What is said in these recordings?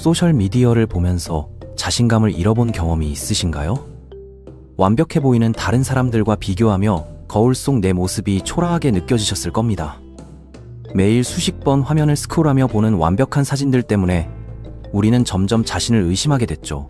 소셜미디어를 보면서 자신감을 잃어본 경험이 있으신가요? 완벽해 보이는 다른 사람들과 비교하며 거울 속 내 모습이 초라하게 느껴지셨을 겁니다. 매일 수십 번 화면을 스크롤하며 보는 완벽한 사진들 때문에 우리는 점점 자신을 의심하게 됐죠.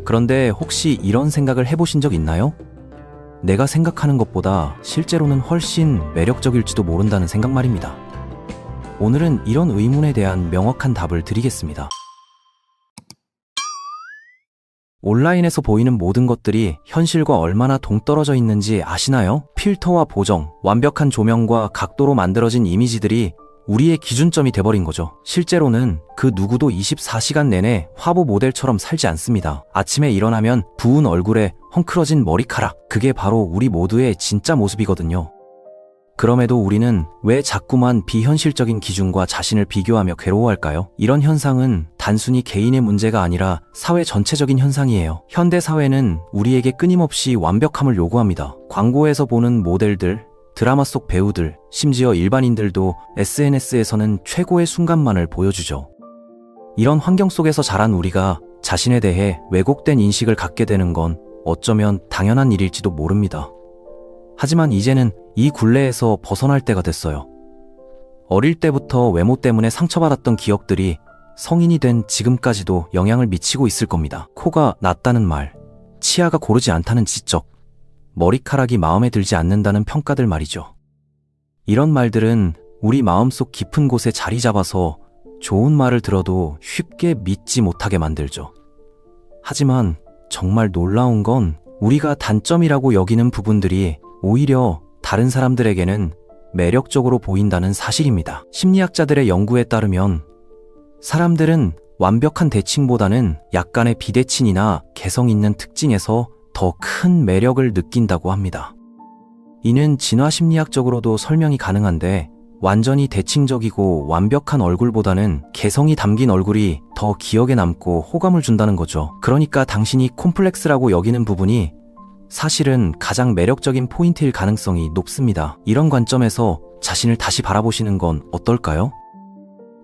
그런데 혹시 이런 생각을 해보신 적 있나요? 내가 생각하는 것보다 실제로는 훨씬 매력적일지도 모른다는 생각 말입니다. 오늘은 이런 의문에 대한 명확한 답을 드리겠습니다. 온라인에서 보이는 모든 것들이 현실과 얼마나 동떨어져 있는지 아시나요? 필터와 보정, 완벽한 조명과 각도로 만들어진 이미지들이 우리의 기준점이 돼버린 거죠. 실제로는 그 누구도 24시간 내내 화보 모델처럼 살지 않습니다. 아침에 일어나면 부은 얼굴에 헝클어진 머리카락, 그게 바로 우리 모두의 진짜 모습이거든요. 그럼에도 우리는 왜 자꾸만 비현실적인 기준과 자신을 비교하며 괴로워할까요? 이런 현상은 단순히 개인의 문제가 아니라 사회 전체적인 현상이에요. 현대 사회는 우리에게 끊임없이 완벽함을 요구합니다. 광고에서 보는 모델들, 드라마 속 배우들, 심지어 일반인들도 SNS에서는 최고의 순간만을 보여주죠. 이런 환경 속에서 자란 우리가 자신에 대해 왜곡된 인식을 갖게 되는 건 어쩌면 당연한 일일지도 모릅니다. 하지만 이제는 이 굴레에서 벗어날 때가 됐어요. 어릴 때부터 외모 때문에 상처받았던 기억들이 성인이 된 지금까지도 영향을 미치고 있을 겁니다. 코가 낮다는 말, 치아가 고르지 않다는 지적, 머리카락이 마음에 들지 않는다는 평가들 말이죠. 이런 말들은 우리 마음속 깊은 곳에 자리 잡아서 좋은 말을 들어도 쉽게 믿지 못하게 만들죠. 하지만 정말 놀라운 건 우리가 단점이라고 여기는 부분들이 오히려 다른 사람들에게는 매력적으로 보인다는 사실입니다. 심리학자들의 연구에 따르면 사람들은 완벽한 대칭보다는 약간의 비대칭이나 개성 있는 특징에서 더 큰 매력을 느낀다고 합니다. 이는 진화 심리학적으로도 설명이 가능한데 완전히 대칭적이고 완벽한 얼굴보다는 개성이 담긴 얼굴이 더 기억에 남고 호감을 준다는 거죠. 그러니까 당신이 콤플렉스라고 여기는 부분이 사실은 가장 매력적인 포인트일 가능성이 높습니다. 이런 관점에서 자신을 다시 바라보시는 건 어떨까요?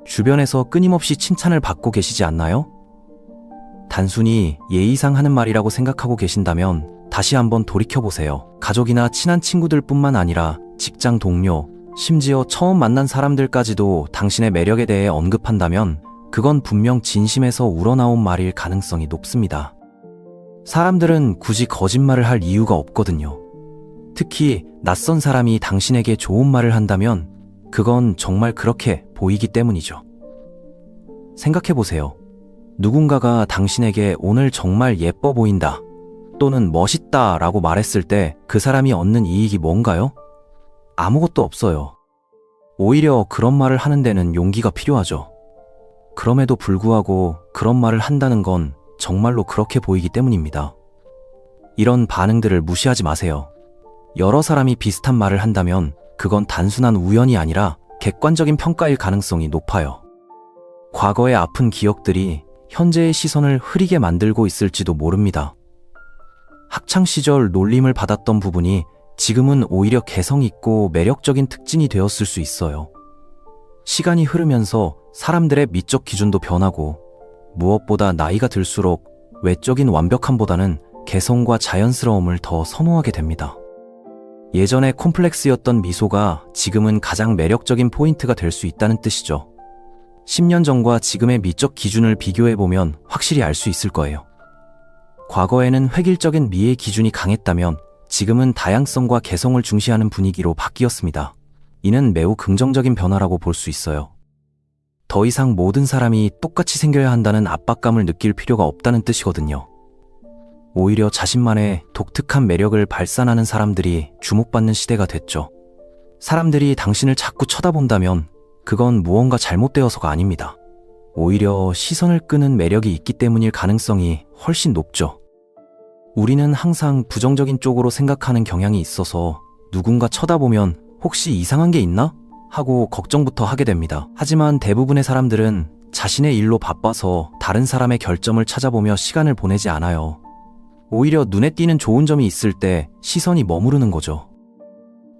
주변에서 끊임없이 칭찬을 받고 계시지 않나요? 단순히 예의상 하는 말이라고 생각하고 계신다면 다시 한번 돌이켜보세요. 가족이나 친한 친구들뿐만 아니라 직장 동료, 심지어 처음 만난 사람들까지도 당신의 매력에 대해 언급한다면 그건 분명 진심에서 우러나온 말일 가능성이 높습니다. 사람들은 굳이 거짓말을 할 이유가 없거든요. 특히 낯선 사람이 당신에게 좋은 말을 한다면 그건 정말 그렇게 보이기 때문이죠. 생각해보세요. 누군가가 당신에게 오늘 정말 예뻐 보인다 또는 멋있다 라고 말했을 때 그 사람이 얻는 이익이 뭔가요? 아무것도 없어요. 오히려 그런 말을 하는 데는 용기가 필요하죠. 그럼에도 불구하고 그런 말을 한다는 건 정말로 그렇게 보이기 때문입니다. 이런 반응들을 무시하지 마세요. 여러 사람이 비슷한 말을 한다면 그건 단순한 우연이 아니라 객관적인 평가일 가능성이 높아요. 과거의 아픈 기억들이 현재의 시선을 흐리게 만들고 있을지도 모릅니다. 학창시절 놀림을 받았던 부분이 지금은 오히려 개성 있고 매력적인 특징이 되었을 수 있어요. 시간이 흐르면서 사람들의 미적 기준도 변하고 무엇보다 나이가 들수록 외적인 완벽함보다는 개성과 자연스러움을 더 선호하게 됩니다. 예전에 콤플렉스였던 미소가 지금은 가장 매력적인 포인트가 될 수 있다는 뜻이죠. 10년 전과 지금의 미적 기준을 비교해보면 확실히 알 수 있을 거예요. 과거에는 획일적인 미의 기준이 강했다면 지금은 다양성과 개성을 중시하는 분위기로 바뀌었습니다. 이는 매우 긍정적인 변화라고 볼 수 있어요. 더 이상 모든 사람이 똑같이 생겨야 한다는 압박감을 느낄 필요가 없다는 뜻이거든요. 오히려 자신만의 독특한 매력을 발산하는 사람들이 주목받는 시대가 됐죠. 사람들이 당신을 자꾸 쳐다본다면 그건 무언가 잘못되어서가 아닙니다. 오히려 시선을 끄는 매력이 있기 때문일 가능성이 훨씬 높죠. 우리는 항상 부정적인 쪽으로 생각하는 경향이 있어서 누군가 쳐다보면 혹시 이상한 게 있나? 하고 걱정부터 하게 됩니다. 하지만 대부분의 사람들은 자신의 일로 바빠서 다른 사람의 결점을 찾아보며 시간을 보내지 않아요. 오히려 눈에 띄는 좋은 점이 있을 때 시선이 머무르는 거죠.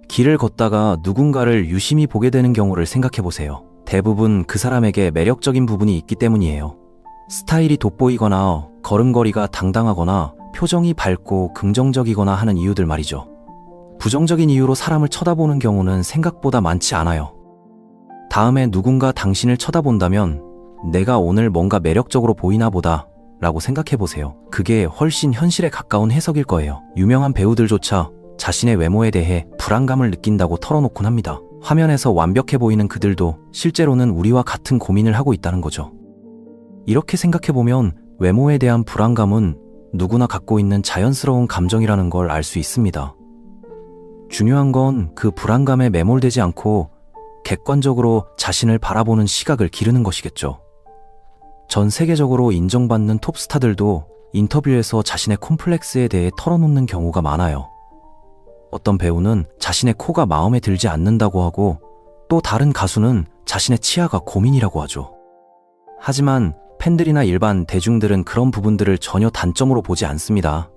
길을 걷다가 누군가를 유심히 보게 되는 경우를 생각해보세요. 대부분 그 사람에게 매력적인 부분이 있기 때문이에요. 스타일이 돋보이거나 걸음걸이가 당당하거나 표정이 밝고 긍정적이거나 하는 이유들 말이죠. 부정적인 이유로 사람을 쳐다보는 경우는 생각보다 많지 않아요. 다음에 누군가 당신을 쳐다본다면 내가 오늘 뭔가 매력적으로 보이나 보다 라고 생각해보세요. 그게 훨씬 현실에 가까운 해석일 거예요. 유명한 배우들조차 자신의 외모에 대해 불안감을 느낀다고 털어놓곤 합니다. 화면에서 완벽해 보이는 그들도 실제로는 우리와 같은 고민을 하고 있다는 거죠. 이렇게 생각해보면 외모에 대한 불안감은 누구나 갖고 있는 자연스러운 감정이라는 걸 알 수 있습니다. 중요한 건 그 불안감에 매몰되지 않고 객관적으로 자신을 바라보는 시각을 기르는 것이겠죠. 전 세계적으로 인정받는 톱스타들도 인터뷰에서 자신의 콤플렉스에 대해 털어놓는 경우가 많아요. 어떤 배우는 자신의 코가 마음에 들지 않는다고 하고 또 다른 가수는 자신의 치아가 고민이라고 하죠. 하지만 팬들이나 일반 대중들은 그런 부분들을 전혀 단점으로 보지 않습니다.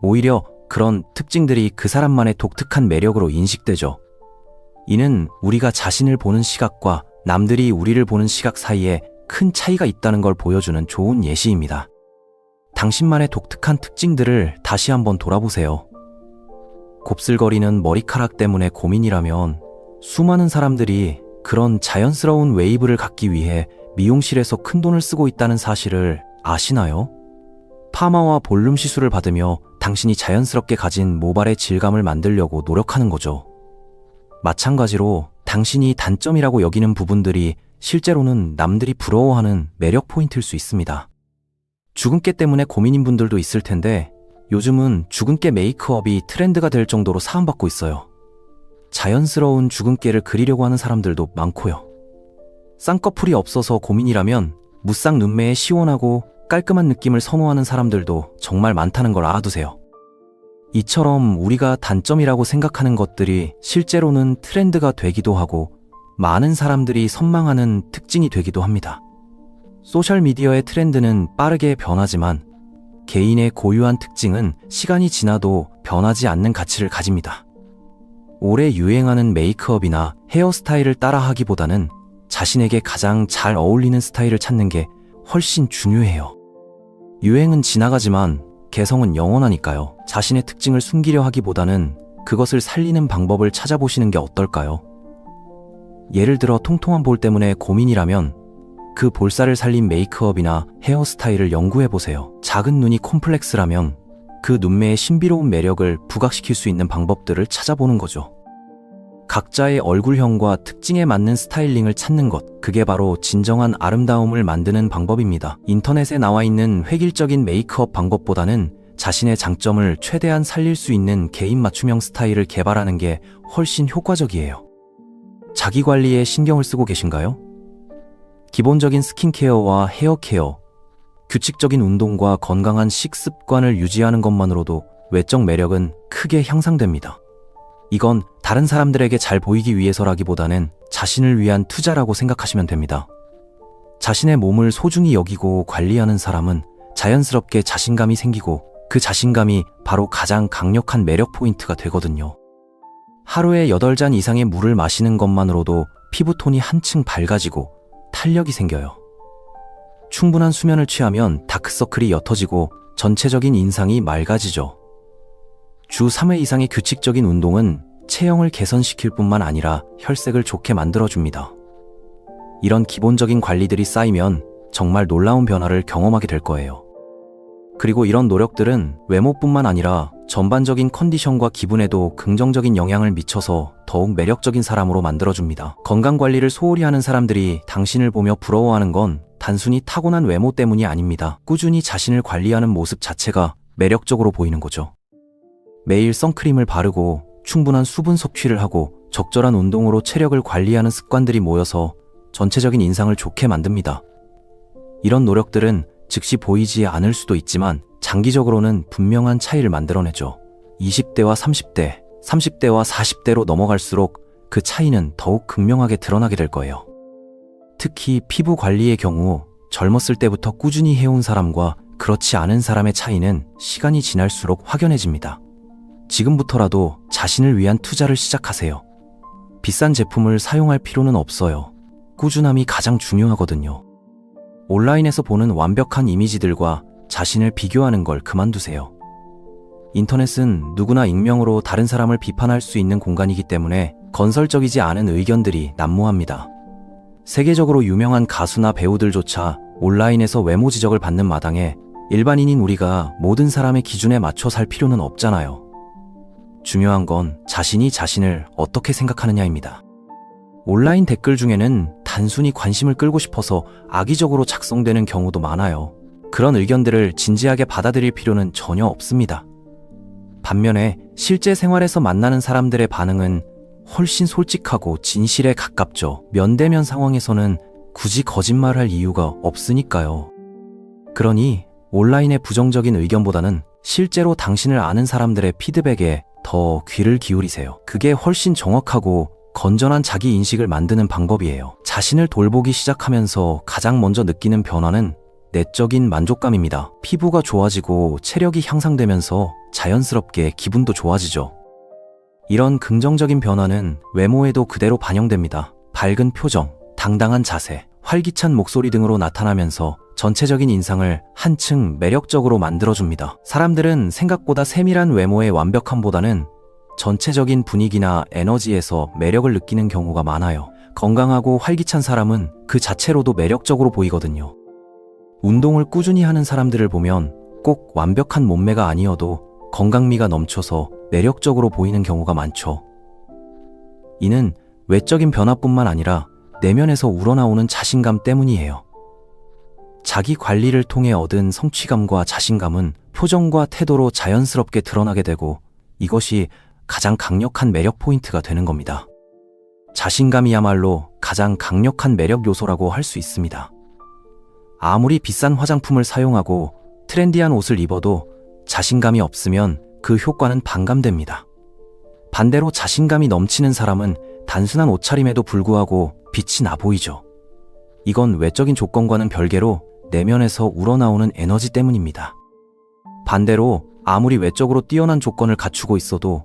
오히려 그런 특징들이 그 사람만의 독특한 매력으로 인식되죠. 이는 우리가 자신을 보는 시각과 남들이 우리를 보는 시각 사이에 큰 차이가 있다는 걸 보여주는 좋은 예시입니다. 당신만의 독특한 특징들을 다시 한번 돌아보세요. 곱슬거리는 머리카락 때문에 고민이라면 수많은 사람들이 그런 자연스러운 웨이브를 갖기 위해 미용실에서 큰돈을 쓰고 있다는 사실을 아시나요? 파마와 볼륨 시술을 받으며 당신이 자연스럽게 가진 모발의 질감을 만들려고 노력하는 거죠. 마찬가지로 당신이 단점이라고 여기는 부분들이 실제로는 남들이 부러워하는 매력 포인트일 수 있습니다. 주근깨 때문에 고민인 분들도 있을 텐데 요즘은 주근깨 메이크업이 트렌드가 될 정도로 사랑받고 있어요. 자연스러운 주근깨를 그리려고 하는 사람들도 많고요. 쌍꺼풀이 없어서 고민이라면 무쌍 눈매에 시원하고 깔끔한 느낌을 선호하는 사람들도 정말 많다는 걸 알아두세요. 이처럼 우리가 단점이라고 생각하는 것들이 실제로는 트렌드가 되기도 하고 많은 사람들이 선망하는 특징이 되기도 합니다. 소셜미디어의 트렌드는 빠르게 변하지만 개인의 고유한 특징은 시간이 지나도 변하지 않는 가치를 가집니다. 올해 유행하는 메이크업이나 헤어스타일을 따라하기보다는 자신에게 가장 잘 어울리는 스타일을 찾는 게 훨씬 중요해요. 유행은 지나가지만 개성은 영원하니까요. 자신의 특징을 숨기려 하기보다는 그것을 살리는 방법을 찾아보시는 게 어떨까요? 예를 들어 통통한 볼 때문에 고민이라면 그 볼살을 살린 메이크업이나 헤어스타일을 연구해보세요. 작은 눈이 콤플렉스라면 그 눈매의 신비로운 매력을 부각시킬 수 있는 방법들을 찾아보는 거죠. 각자의 얼굴형과 특징에 맞는 스타일링을 찾는 것, 그게 바로 진정한 아름다움을 만드는 방법입니다. 인터넷에 나와 있는 획일적인 메이크업 방법보다는 자신의 장점을 최대한 살릴 수 있는 개인 맞춤형 스타일을 개발하는 게 훨씬 효과적이에요. 자기 관리에 신경을 쓰고 계신가요? 기본적인 스킨케어와 헤어케어, 규칙적인 운동과 건강한 식습관을 유지하는 것만으로도 외적 매력은 크게 향상됩니다. 이건 다른 사람들에게 잘 보이기 위해서라기보다는 자신을 위한 투자라고 생각하시면 됩니다. 자신의 몸을 소중히 여기고 관리하는 사람은 자연스럽게 자신감이 생기고 그 자신감이 바로 가장 강력한 매력 포인트가 되거든요. 하루에 8잔 이상의 물을 마시는 것만으로도 피부톤이 한층 밝아지고 탄력이 생겨요. 충분한 수면을 취하면 다크서클이 옅어지고 전체적인 인상이 맑아지죠. 주 3회 이상의 규칙적인 운동은 체형을 개선시킬 뿐만 아니라 혈색을 좋게 만들어줍니다. 이런 기본적인 관리들이 쌓이면 정말 놀라운 변화를 경험하게 될 거예요. 그리고 이런 노력들은 외모뿐만 아니라 전반적인 컨디션과 기분에도 긍정적인 영향을 미쳐서 더욱 매력적인 사람으로 만들어줍니다. 건강관리를 소홀히 하는 사람들이 당신을 보며 부러워하는 건 단순히 타고난 외모 때문이 아닙니다. 꾸준히 자신을 관리하는 모습 자체가 매력적으로 보이는 거죠. 매일 선크림을 바르고 충분한 수분 섭취를 하고 적절한 운동으로 체력을 관리하는 습관들이 모여서 전체적인 인상을 좋게 만듭니다. 이런 노력들은 즉시 보이지 않을 수도 있지만 장기적으로는 분명한 차이를 만들어내죠. 20대와 30대, 30대와 40대로 넘어갈수록 그 차이는 더욱 극명하게 드러나게 될 거예요. 특히 피부 관리의 경우 젊었을 때부터 꾸준히 해온 사람과 그렇지 않은 사람의 차이는 시간이 지날수록 확연해집니다. 지금부터라도 자신을 위한 투자를 시작하세요. 비싼 제품을 사용할 필요는 없어요. 꾸준함이 가장 중요하거든요. 온라인에서 보는 완벽한 이미지들과 자신을 비교하는 걸 그만두세요. 인터넷은 누구나 익명으로 다른 사람을 비판할 수 있는 공간이기 때문에 건설적이지 않은 의견들이 난무합니다. 세계적으로 유명한 가수나 배우들조차 온라인에서 외모 지적을 받는 마당에 일반인인 우리가 모든 사람의 기준에 맞춰 살 필요는 없잖아요. 중요한 건 자신이 자신을 어떻게 생각하느냐입니다. 온라인 댓글 중에는 단순히 관심을 끌고 싶어서 악의적으로 작성되는 경우도 많아요. 그런 의견들을 진지하게 받아들일 필요는 전혀 없습니다. 반면에 실제 생활에서 만나는 사람들의 반응은 훨씬 솔직하고 진실에 가깝죠. 면대면 상황에서는 굳이 거짓말할 이유가 없으니까요. 그러니 온라인의 부정적인 의견보다는 실제로 당신을 아는 사람들의 피드백에 더 귀를 기울이세요. 그게 훨씬 정확하고 건전한 자기 인식을 만드는 방법이에요. 자신을 돌보기 시작하면서 가장 먼저 느끼는 변화는 내적인 만족감입니다. 피부가 좋아지고 체력이 향상되면서 자연스럽게 기분도 좋아지죠. 이런 긍정적인 변화는 외모에도 그대로 반영됩니다. 밝은 표정, 당당한 자세, 활기찬 목소리 등으로 나타나면서 전체적인 인상을 한층 매력적으로 만들어줍니다. 사람들은 생각보다 세밀한 외모의 완벽함보다는 전체적인 분위기나 에너지에서 매력을 느끼는 경우가 많아요. 건강하고 활기찬 사람은 그 자체로도 매력적으로 보이거든요. 운동을 꾸준히 하는 사람들을 보면 꼭 완벽한 몸매가 아니어도 건강미가 넘쳐서 매력적으로 보이는 경우가 많죠. 이는 외적인 변화뿐만 아니라 내면에서 우러나오는 자신감 때문이에요. 자기 관리를 통해 얻은 성취감과 자신감은 표정과 태도로 자연스럽게 드러나게 되고 이것이 가장 강력한 매력 포인트가 되는 겁니다. 자신감이야말로 가장 강력한 매력 요소라고 할 수 있습니다. 아무리 비싼 화장품을 사용하고 트렌디한 옷을 입어도 자신감이 없으면 그 효과는 반감됩니다. 반대로 자신감이 넘치는 사람은 단순한 옷차림에도 불구하고 빛이 나 보이죠. 이건 외적인 조건과는 별개로 내면에서 우러나오는 에너지 때문입니다. 반대로 아무리 외적으로 뛰어난 조건을 갖추고 있어도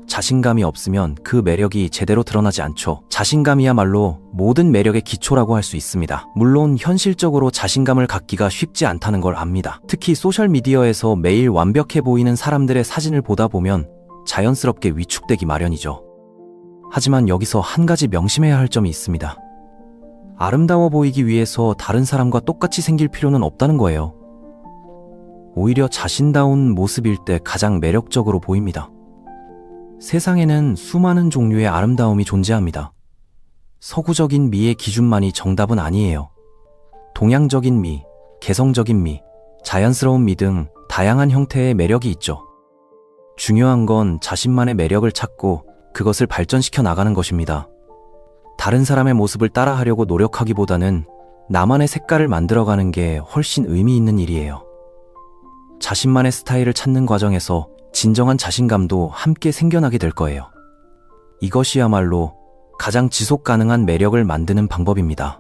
자신감이 없으면 그 매력이 제대로 드러나지 않죠. 자신감이야말로 모든 매력의 기초라고 할 수 있습니다. 물론 현실적으로 자신감을 갖기가 쉽지 않다는 걸 압니다. 특히 소셜미디어에서 매일 완벽해 보이는 사람들의 사진을 보다 보면 자연스럽게 위축되기 마련이죠. 하지만 여기서 한 가지 명심해야 할 점이 있습니다. 아름다워 보이기 위해서 다른 사람과 똑같이 생길 필요는 없다는 거예요. 오히려 자신다운 모습일 때 가장 매력적으로 보입니다. 세상에는 수많은 종류의 아름다움이 존재합니다. 서구적인 미의 기준만이 정답은 아니에요. 동양적인 미, 개성적인 미, 자연스러운 미 등 다양한 형태의 매력이 있죠. 중요한 건 자신만의 매력을 찾고 그것을 발전시켜 나가는 것입니다. 다른 사람의 모습을 따라하려고 노력하기보다는 나만의 색깔을 만들어가는 게 훨씬 의미 있는 일이에요. 자신만의 스타일을 찾는 과정에서 진정한 자신감도 함께 생겨나게 될 거예요. 이것이야말로 가장 지속 가능한 매력을 만드는 방법입니다.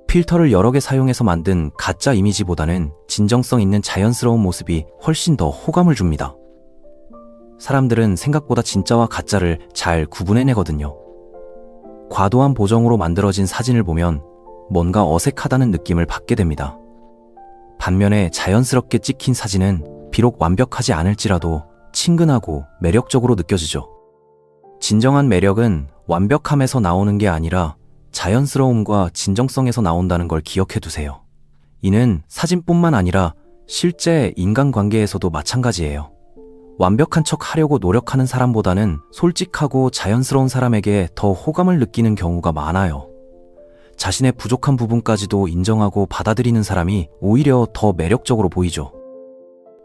필터를 여러 개 사용해서 만든 가짜 이미지보다는 진정성 있는 자연스러운 모습이 훨씬 더 호감을 줍니다. 사람들은 생각보다 진짜와 가짜를 잘 구분해내거든요. 과도한 보정으로 만들어진 사진을 보면 뭔가 어색하다는 느낌을 받게 됩니다. 반면에 자연스럽게 찍힌 사진은 비록 완벽하지 않을지라도 친근하고 매력적으로 느껴지죠. 진정한 매력은 완벽함에서 나오는 게 아니라 자연스러움과 진정성에서 나온다는 걸 기억해 두세요. 이는 사진뿐만 아니라 실제 인간관계에서도 마찬가지예요. 완벽한 척 하려고 노력하는 사람보다는 솔직하고 자연스러운 사람에게 더 호감을 느끼는 경우가 많아요. 자신의 부족한 부분까지도 인정하고 받아들이는 사람이 오히려 더 매력적으로 보이죠.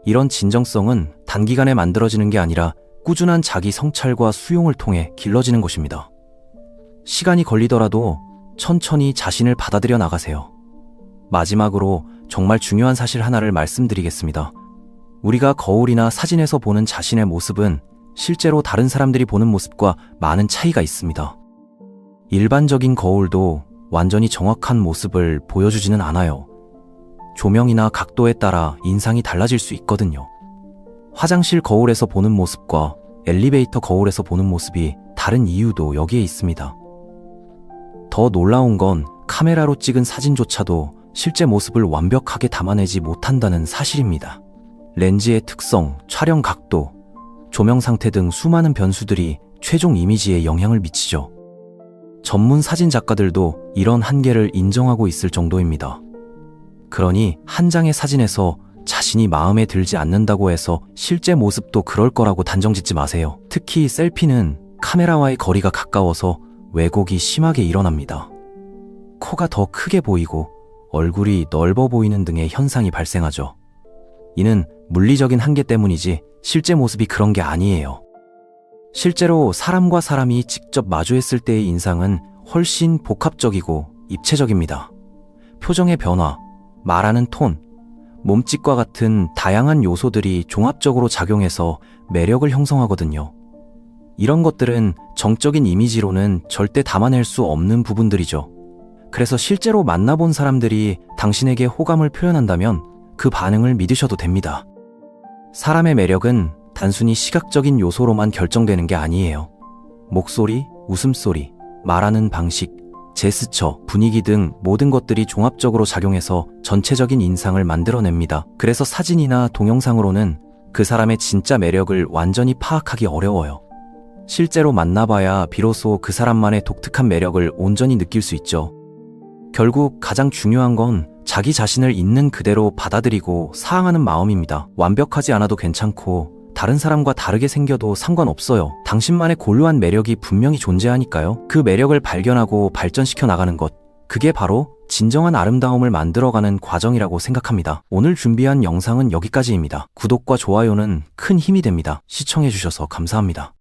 이런 진정성은 단기간에 만들어지는 게 아니라 꾸준한 자기 성찰과 수용을 통해 길러지는 것입니다. 시간이 걸리더라도 천천히 자신을 받아들여 나가세요. 마지막으로 정말 중요한 사실 하나를 말씀드리겠습니다. 우리가 거울이나 사진에서 보는 자신의 모습은 실제로 다른 사람들이 보는 모습과 많은 차이가 있습니다. 일반적인 거울도 완전히 정확한 모습을 보여주지는 않아요. 조명이나 각도에 따라 인상이 달라질 수 있거든요. 화장실 거울에서 보는 모습과 엘리베이터 거울에서 보는 모습이 다른 이유도 여기에 있습니다. 더 놀라운 건 카메라로 찍은 사진조차도 실제 모습을 완벽하게 담아내지 못한다는 사실입니다. 렌즈의 특성, 촬영 각도, 조명 상태 등 수많은 변수들이 최종 이미지에 영향을 미치죠. 전문 사진 작가들도 이런 한계를 인정하고 있을 정도입니다. 그러니 한 장의 사진에서 자신이 마음에 들지 않는다고 해서 실제 모습도 그럴 거라고 단정 짓지 마세요. 특히 셀피는 카메라와의 거리가 가까워서 왜곡이 심하게 일어납니다. 코가 더 크게 보이고 얼굴이 넓어 보이는 등의 현상이 발생하죠. 이는 물리적인 한계 때문이지 실제 모습이 그런 게 아니에요. 실제로 사람과 사람이 직접 마주했을 때의 인상은 훨씬 복합적이고 입체적입니다. 표정의 변화, 말하는 톤, 몸짓과 같은 다양한 요소들이 종합적으로 작용해서 매력을 형성하거든요. 이런 것들은 정적인 이미지로는 절대 담아낼 수 없는 부분들이죠. 그래서 실제로 만나본 사람들이 당신에게 호감을 표현한다면 그 반응을 믿으셔도 됩니다. 사람의 매력은 단순히 시각적인 요소로만 결정되는 게 아니에요. 목소리, 웃음소리, 말하는 방식, 제스처, 분위기 등 모든 것들이 종합적으로 작용해서 전체적인 인상을 만들어냅니다. 그래서 사진이나 동영상으로는 그 사람의 진짜 매력을 완전히 파악하기 어려워요. 실제로 만나봐야 비로소 그 사람만의 독특한 매력을 온전히 느낄 수 있죠. 결국 가장 중요한 건 자기 자신을 있는 그대로 받아들이고 사랑하는 마음입니다. 완벽하지 않아도 괜찮고 다른 사람과 다르게 생겨도 상관없어요. 당신만의 고유한 매력이 분명히 존재하니까요. 그 매력을 발견하고 발전시켜 나가는 것, 그게 바로 진정한 아름다움을 만들어가는 과정이라고 생각합니다. 오늘 준비한 영상은 여기까지입니다. 구독과 좋아요는 큰 힘이 됩니다. 시청해주셔서 감사합니다.